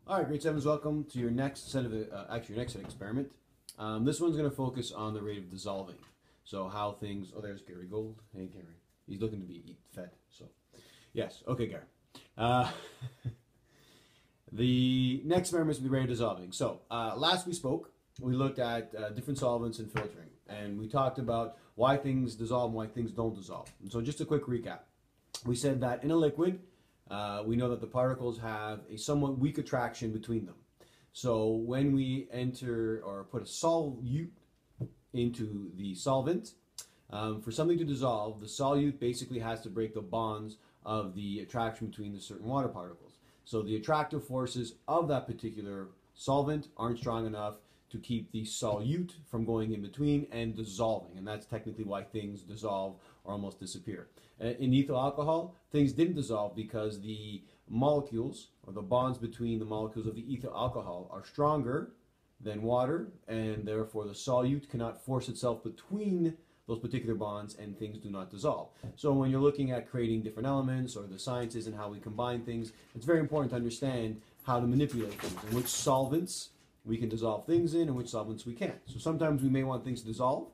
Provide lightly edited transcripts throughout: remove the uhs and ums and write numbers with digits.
All right, grade 7s, welcome to your next set of, your next set experiment. This one's going to focus on the rate of dissolving. So how things, oh, there's Gary Gold. Hey, Gary. He's looking to be fed, so. Yes, okay, Gary. The next experiment is the rate of dissolving. So last we spoke, we looked at different solvents and filtering. And we talked about why things dissolve and why things don't dissolve. And so just a quick recap. We said that in a liquid, we know that the particles have a somewhat weak attraction between them. So when we enter or put a solute into the solvent, for something to dissolve, the solute basically has to break the bonds of the attraction between the certain water particles. So the attractive forces of that particular solvent aren't strong enough to keep the solute from going in between and dissolving. And that's technically why things dissolve or almost disappear. In ethyl alcohol, things didn't dissolve because the molecules, or the bonds between the molecules of the ethyl alcohol, are stronger than water, and therefore the solute cannot force itself between those particular bonds and things do not dissolve. So when you're looking at creating different elements or the sciences and how we combine things, it's very important to understand how to manipulate things and which solvents we can dissolve things in and which solvents we can't. So sometimes we may want things to dissolve,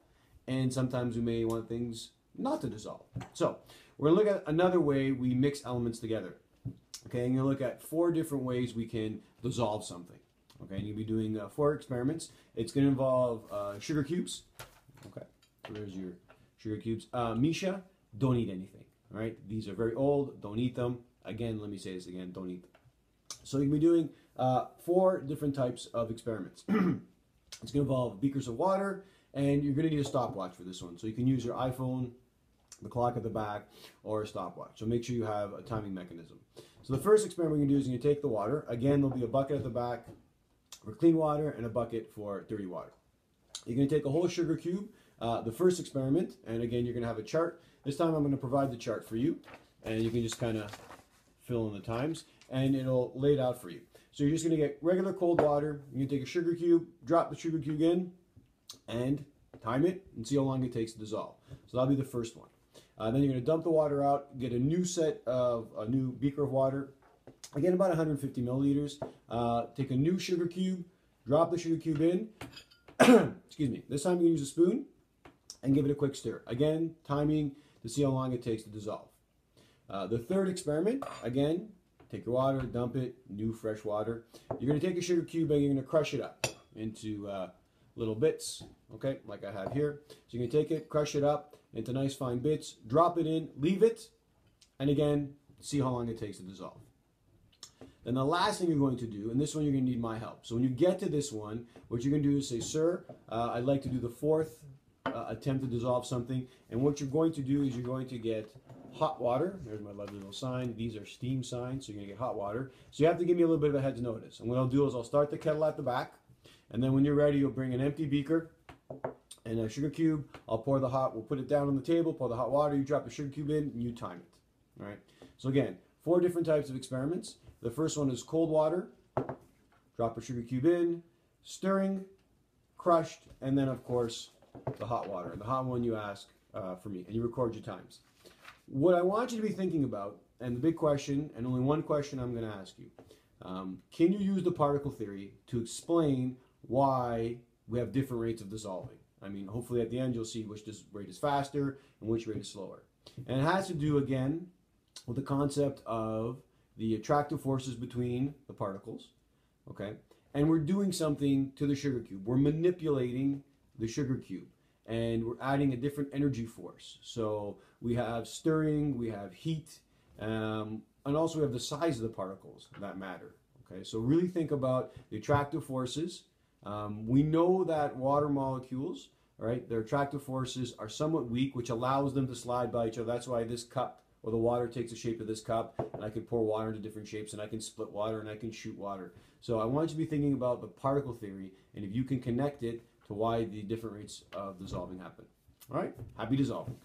and sometimes we may want things not to dissolve. So we're going to look at another way we mix elements together. Okay, and you're going to look at 4 different ways we can dissolve something. Okay, and you'll be doing 4 experiments. It's going to involve sugar cubes. Okay, so there's your sugar cubes. Misha, don't eat anything. All right, these are very old. Don't eat them. Again, let me say this again. Don't eat them. So you'll be doing 4 different types of experiments. It's going to involve beakers of water, and you're going to need a stopwatch for this one. So you can use your iPhone, the clock at the back, or a stopwatch. So make sure you have a timing mechanism. So the first experiment we're going to do is you're going to take the water. Again, there'll be a bucket at the back for clean water and a bucket for dirty water. You're going to take a whole sugar cube, the first experiment, and again, you're going to have a chart. This time I'm going to provide the chart for you, and you can just kind of fill in the times, and it'll lay it out for you. So you're just going to get regular cold water. You're going to take a sugar cube, drop the sugar cube in, and time it, and see how long it takes to dissolve. So that'll be the first one. Then you're going to dump the water out, get a new beaker of water, again about 150 milliliters. Take a new sugar cube, drop the sugar cube in, excuse me, this time you can use a spoon and give it a quick stir. Again, timing to see how long it takes to dissolve. The third experiment, again, take your water, dump it, new fresh water. You're going to take a sugar cube and you're going to crush it up into little bits, okay, like I have here. So you're going to take it, crush it up into nice fine bits, drop it in, leave it, and again, see how long it takes to dissolve. Then the last thing you're going to do, and this one you're going to need my help. So when you get to this one, what you're going to do is say, sir, I'd like to do the 4th attempt to dissolve something. And what you're going to do is you're going to get hot water. There's my lovely little sign. These are steam signs, so you're going to get hot water. So you have to give me a little bit of a head's notice. And what I'll do is I'll start the kettle at the back, and then when you're ready, you'll bring an empty beaker and a sugar cube. I'll pour we'll put it down on the table, pour the hot water, you drop the sugar cube in, and you time it. All right. So again, 4 different types of experiments. The first one is cold water, drop a sugar cube in, stirring, crushed, and then of course the hot water. The hot one you ask for me, and you record your times. What I want you to be thinking about, and the big question, and only one question I'm going to ask you, can you use the particle theory to explain why we have different rates of dissolving? I mean, hopefully at the end you'll see which rate is faster and which rate is slower. And it has to do, again, with the concept of the attractive forces between the particles, okay? And we're doing something to the sugar cube. We're manipulating the sugar cube, and we're adding a different energy force. So we have stirring, we have heat, and also we have the size of the particles that matter, okay? So really think about the attractive forces. We know that water molecules, right, their attractive forces are somewhat weak, which allows them to slide by each other. That's why this cup, or the water takes the shape of this cup, and I can pour water into different shapes, and I can split water, and I can shoot water. So I want you to be thinking about the particle theory, and if you can connect it to why the different rates of dissolving happen. All right, happy dissolving.